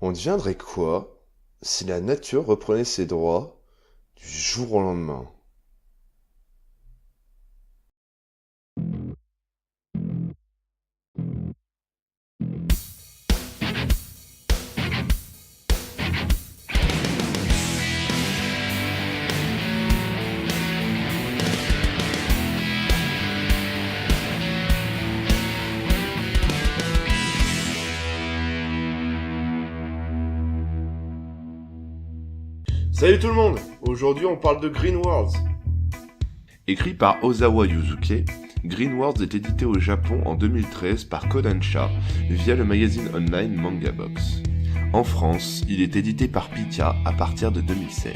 On deviendrait quoi si la nature reprenait ses droits du jour au lendemain? Salut tout le monde! Aujourd'hui on parle de Green Worlds. Écrit par Osawa Yusuke, Green Worlds est édité au Japon en 2013 par Kodansha via le magazine online Manga Box. En France, il est édité par Pika à partir de 2016.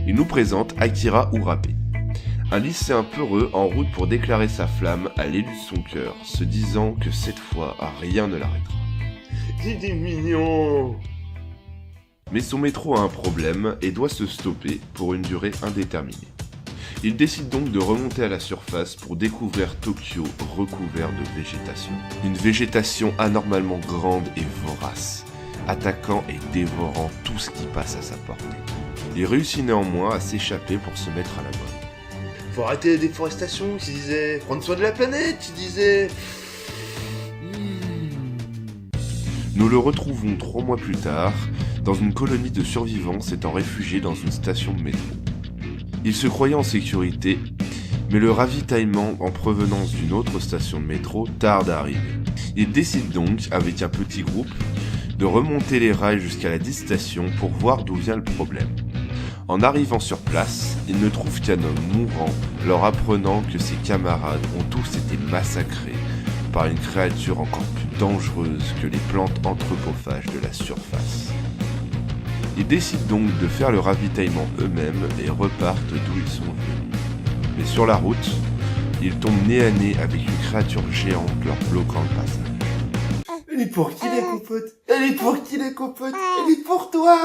Il nous présente Akira Urabe, un lycéen peureux en route pour déclarer sa flamme à l'élu de son cœur, se disant que cette fois rien ne l'arrêtera. Il est mignon! Mais son métro a un problème et doit se stopper pour une durée indéterminée. Il décide donc de remonter à la surface pour découvrir Tokyo recouvert de végétation. Une végétation anormalement grande et vorace, attaquant et dévorant tout ce qui passe à sa portée. Il réussit néanmoins à s'échapper pour se mettre à l'abri. Faut arrêter la déforestation, tu disais. Prendre soin de la planète, tu disais. Nous le retrouvons 3 mois plus tard, dans une colonie de survivants s'étant réfugiés dans une station de métro. Il se croyait en sécurité, mais le ravitaillement en provenance d'une autre station de métro tarde à arriver. Il décide donc, avec un petit groupe, de remonter les rails jusqu'à la dite station pour voir d'où vient le problème. En arrivant sur place, il ne trouve qu'un homme mourant, leur apprenant que ses camarades ont tous été massacrés par une créature encore plus dangereuse que les plantes anthropophages de la surface. Ils décident donc de faire le ravitaillement eux-mêmes et repartent d'où ils sont venus. Mais sur la route, ils tombent nez à nez avec une créature géante leur bloquant le passage. Elle est pour qui la compote? Elle est pour qui la compote? Elle est pour toi!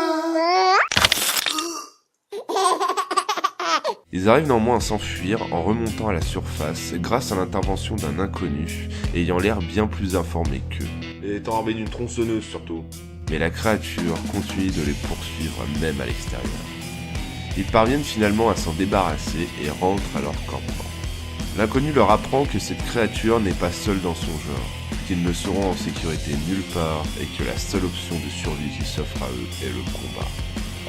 Ils arrivent néanmoins à s'enfuir en remontant à la surface grâce à l'intervention d'un inconnu ayant l'air bien plus informé qu'eux. Et étant armé d'une tronçonneuse surtout. Mais la créature continue de les poursuivre même à l'extérieur. Ils parviennent finalement à s'en débarrasser et rentrent à leur campement. L'inconnu leur apprend que cette créature n'est pas seule dans son genre, qu'ils ne seront en sécurité nulle part et que la seule option de survie qui s'offre à eux est le combat.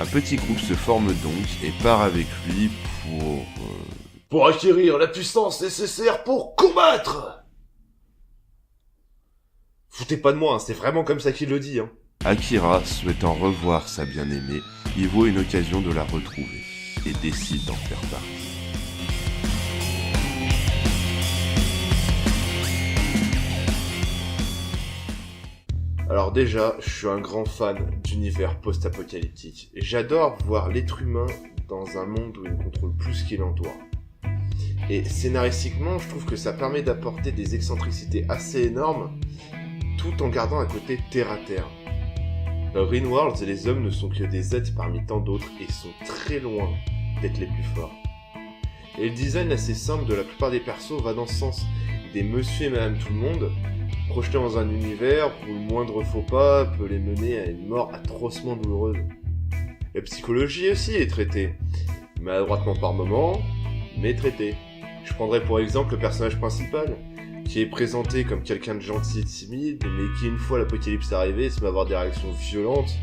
Un petit groupe se forme donc et part avec lui Pour acquérir la puissance nécessaire pour combattre! Foutez pas de moi, hein, c'est vraiment comme ça qu'il le dit, hein. Akira, souhaitant revoir sa bien-aimée, y voit une occasion de la retrouver et décide d'en faire partie. Alors déjà, je suis un grand fan d'univers post-apocalyptique. Et j'adore voir l'être humain dans un monde où il ne contrôle plus ce qui l'entoure. Et scénaristiquement, je trouve que ça permet d'apporter des excentricités assez énormes, tout en gardant un côté terre-à-terre. Dans Green Worlds, les hommes ne sont que des êtres parmi tant d'autres et sont très loin d'être les plus forts. Et le design assez simple de la plupart des persos va dans ce sens des monsieur et madame tout le monde, projetés dans un univers où le moindre faux pas peut les mener à une mort atrocement douloureuse. La psychologie aussi est traitée, maladroitement par moments, mais traitée. Je prendrais pour exemple le personnage principal, qui est présenté comme quelqu'un de gentil et timide, mais qui une fois l'apocalypse arrivée se met à avoir des réactions violentes,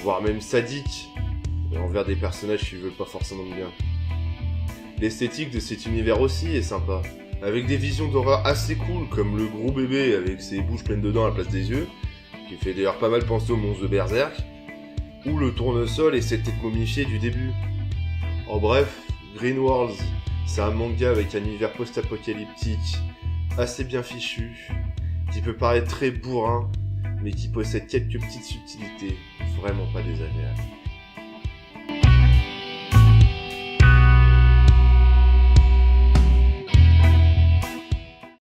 voire même sadiques, envers des personnages qui veulent pas forcément de bien. L'esthétique de cet univers aussi est sympa, avec des visions d'horreur assez cool, comme le gros bébé avec ses bouches pleines de dents à la place des yeux, qui fait d'ailleurs pas mal penser au monstre de Berserk, ou le tournesol et cette tête momifiée du début. En bref, Green Worlds, c'est un manga avec un univers post-apocalyptique, assez bien fichu, qui peut paraître très bourrin, mais qui possède quelques petites subtilités vraiment pas désagréables.